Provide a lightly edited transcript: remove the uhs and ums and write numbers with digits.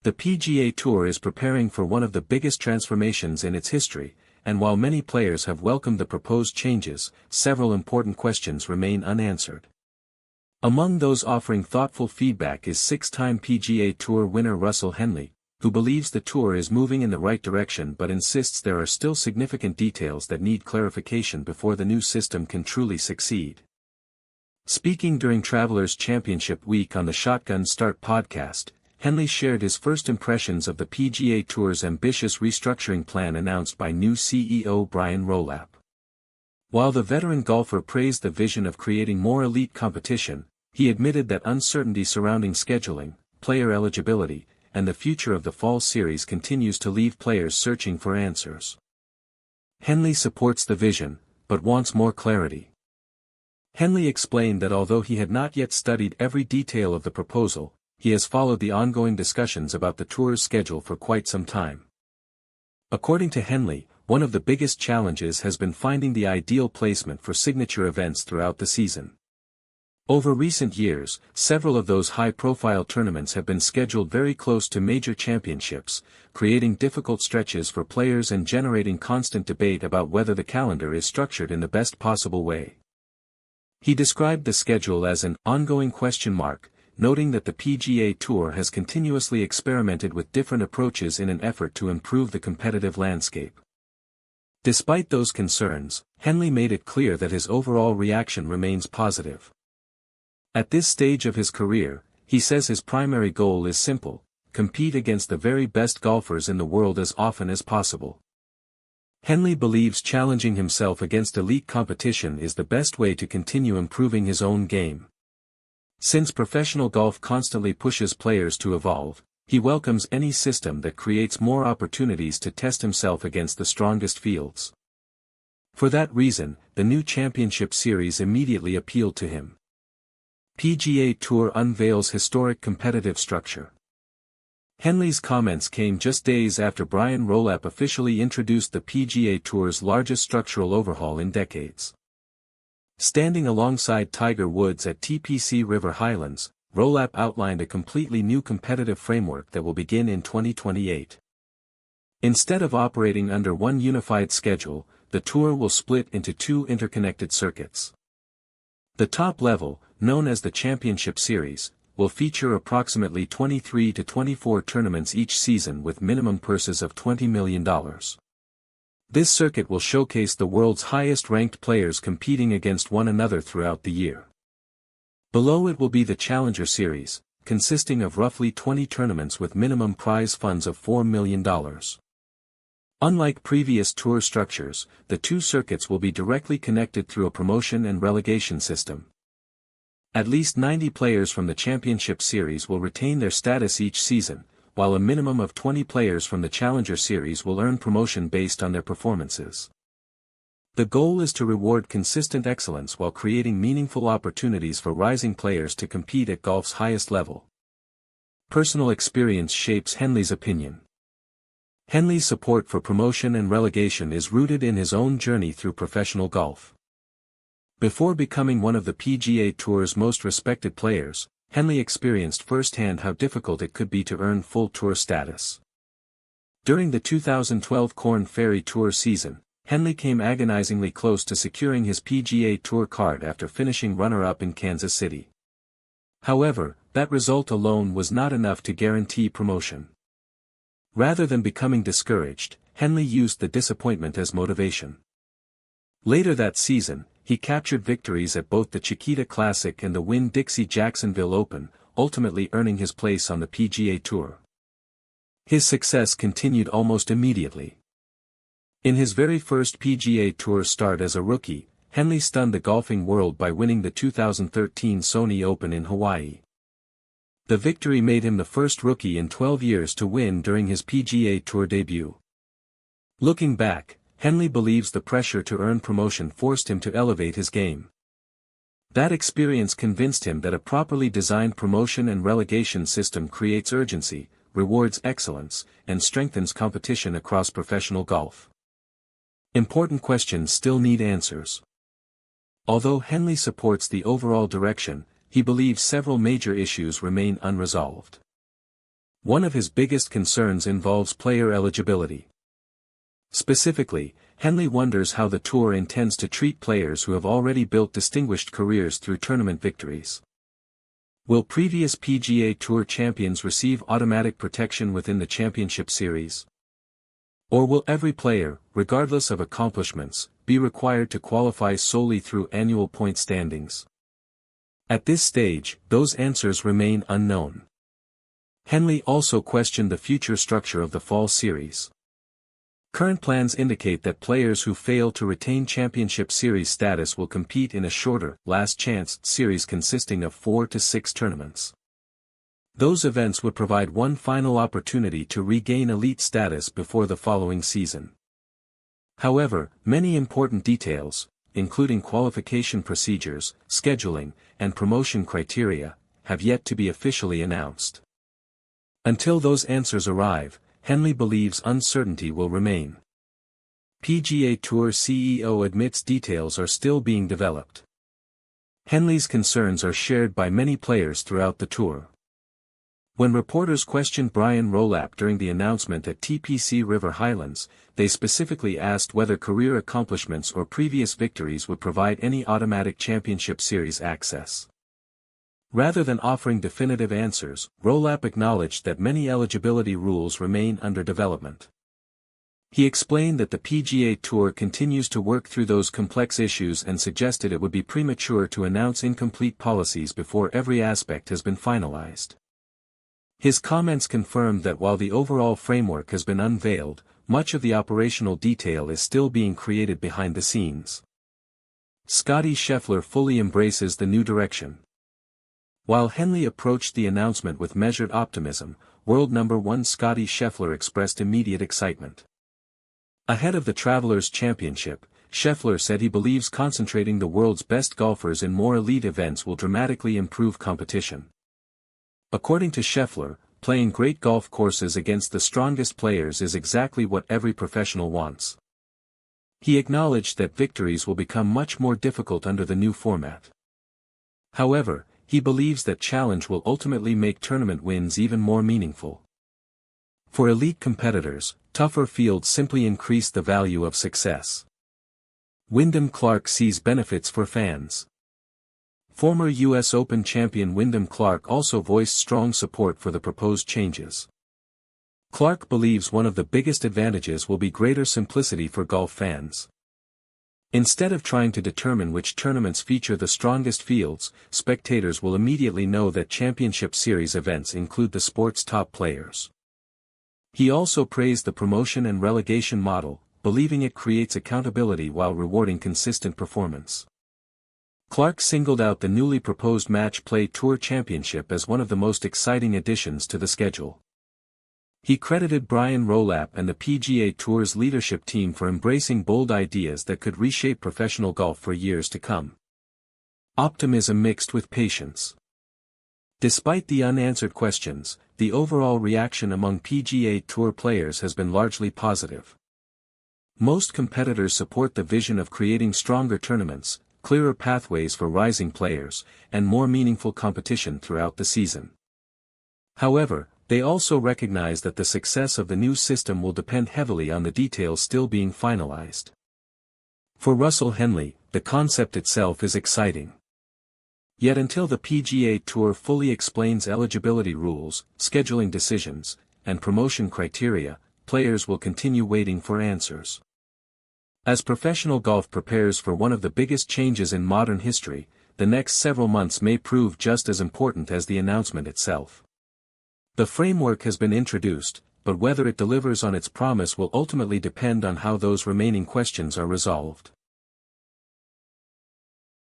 The PGA Tour is preparing for one of the biggest transformations in its history, and while many players have welcomed the proposed changes, several important questions remain unanswered. Among those offering thoughtful feedback is six-time PGA Tour winner Russell Henley, who believes the tour is moving in the right direction but insists there are still significant details that need clarification before the new system can truly succeed. Speaking during Travelers Championship Week on the Shotgun Start podcast, Henley shared his first impressions of the PGA Tour's ambitious restructuring plan announced by new CEO Brian Rolapp. While the veteran golfer praised the vision of creating more elite competition, he admitted that uncertainty surrounding scheduling, player eligibility, and the future of the fall series continues to leave players searching for answers. Henley supports the vision, but wants more clarity. Henley explained that although he had not yet studied every detail of the proposal, he has followed the ongoing discussions about the tour's schedule for quite some time. According to Henley, one of the biggest challenges has been finding the ideal placement for signature events throughout the season. Over recent years, several of those high-profile tournaments have been scheduled very close to major championships, creating difficult stretches for players and generating constant debate about whether the calendar is structured in the best possible way. He described the schedule as an ongoing question mark, noting that the PGA Tour has continuously experimented with different approaches in an effort to improve the competitive landscape. Despite those concerns, Henley made it clear that his overall reaction remains positive. At this stage of his career, he says his primary goal is simple: compete against the very best golfers in the world as often as possible. Henley believes challenging himself against elite competition is the best way to continue improving his own game. Since professional golf constantly pushes players to evolve, he welcomes any system that creates more opportunities to test himself against the strongest fields. For that reason, the new championship series immediately appealed to him. PGA Tour unveils historic competitive structure. Henley's comments came just days after Brian Rolapp officially introduced the PGA Tour's largest structural overhaul in decades. Standing alongside Tiger Woods at TPC River Highlands, Rolapp outlined a completely new competitive framework that will begin in 2028. Instead of operating under one unified schedule, the tour will split into two interconnected circuits. The top level, known as the Championship Series, will feature approximately 23 to 24 tournaments each season with minimum purses of $20 million. This circuit will showcase the world's highest-ranked players competing against one another throughout the year. Below it will be the Challenger Series, consisting of roughly 20 tournaments with minimum prize funds of $4 million. Unlike previous tour structures, the two circuits will be directly connected through a promotion and relegation system. At least 90 players from the Championship Series will retain their status each season, while a minimum of 20 players from the Challenger Series will earn promotion based on their performances. The goal is to reward consistent excellence while creating meaningful opportunities for rising players to compete at golf's highest level. Personal experience shapes Henley's opinion. Henley's support for promotion and relegation is rooted in his own journey through professional golf. Before becoming one of the PGA Tour's most respected players, Henley experienced firsthand how difficult it could be to earn full tour status. During the 2012 Korn Ferry Tour season, Henley came agonizingly close to securing his PGA Tour card after finishing runner-up in Kansas City. However, that result alone was not enough to guarantee promotion. Rather than becoming discouraged, Henley used the disappointment as motivation. Later that season, he captured victories at both the Chiquita Classic and the Winn-Dixie Jacksonville Open, ultimately earning his place on the PGA Tour. His success continued almost immediately. In his very first PGA Tour start as a rookie, Henley stunned the golfing world by winning the 2013 Sony Open in Hawaii. The victory made him the first rookie in 12 years to win during his PGA Tour debut. Looking back, Henley believes the pressure to earn promotion forced him to elevate his game. That experience convinced him that a properly designed promotion and relegation system creates urgency, rewards excellence, and strengthens competition across professional golf. Important questions still need answers. Although Henley supports the overall direction, he believes several major issues remain unresolved. One of his biggest concerns involves player eligibility. Specifically, Henley wonders how the tour intends to treat players who have already built distinguished careers through tournament victories. Will previous PGA Tour champions receive automatic protection within the championship series? Or will every player, regardless of accomplishments, be required to qualify solely through annual point standings? At this stage, those answers remain unknown. Henley also questioned the future structure of the fall series. Current plans indicate that players who fail to retain championship series status will compete in a shorter, last chance series consisting of 4 to 6 tournaments. Those events would provide one final opportunity to regain elite status before the following season. However, many important details, including qualification procedures, scheduling, and promotion criteria, have yet to be officially announced. Until those answers arrive, Henley believes uncertainty will remain. PGA Tour CEO admits details are still being developed. Henley's concerns are shared by many players throughout the tour. When reporters questioned Brian Rolapp during the announcement at TPC River Highlands, they specifically asked whether career accomplishments or previous victories would provide any automatic championship series access. Rather than offering definitive answers, Rolapp acknowledged that many eligibility rules remain under development. He explained that the PGA Tour continues to work through those complex issues and suggested it would be premature to announce incomplete policies before every aspect has been finalized. His comments confirmed that while the overall framework has been unveiled, much of the operational detail is still being created behind the scenes. Scottie Scheffler fully embraces the new direction. While Henley approached the announcement with measured optimism, world number 1 Scottie Scheffler expressed immediate excitement. Ahead of the Travelers' Championship, Scheffler said he believes concentrating the world's best golfers in more elite events will dramatically improve competition. According to Scheffler, playing great golf courses against the strongest players is exactly what every professional wants. He acknowledged that victories will become much more difficult under the new format. However, he believes that challenge will ultimately make tournament wins even more meaningful. For elite competitors, tougher fields simply increase the value of success. Wyndham Clark sees benefits for fans. Former U.S. Open champion Wyndham Clark also voiced strong support for the proposed changes. Clark believes one of the biggest advantages will be greater simplicity for golf fans. Instead of trying to determine which tournaments feature the strongest fields, spectators will immediately know that championship series events include the sport's top players. He also praised the promotion and relegation model, believing it creates accountability while rewarding consistent performance. Clark singled out the newly proposed Match Play Tour Championship as one of the most exciting additions to the schedule. He credited Brian Rolapp and the PGA Tour's leadership team for embracing bold ideas that could reshape professional golf for years to come. Optimism mixed with patience. Despite the unanswered questions, the overall reaction among PGA Tour players has been largely positive. Most competitors support the vision of creating stronger tournaments, clearer pathways for rising players, and more meaningful competition throughout the season. However, they also recognize that the success of the new system will depend heavily on the details still being finalized. For Russell Henley, the concept itself is exciting. Yet until the PGA Tour fully explains eligibility rules, scheduling decisions, and promotion criteria, players will continue waiting for answers. As professional golf prepares for one of the biggest changes in modern history, the next several months may prove just as important as the announcement itself. The framework has been introduced, but whether it delivers on its promise will ultimately depend on how those remaining questions are resolved.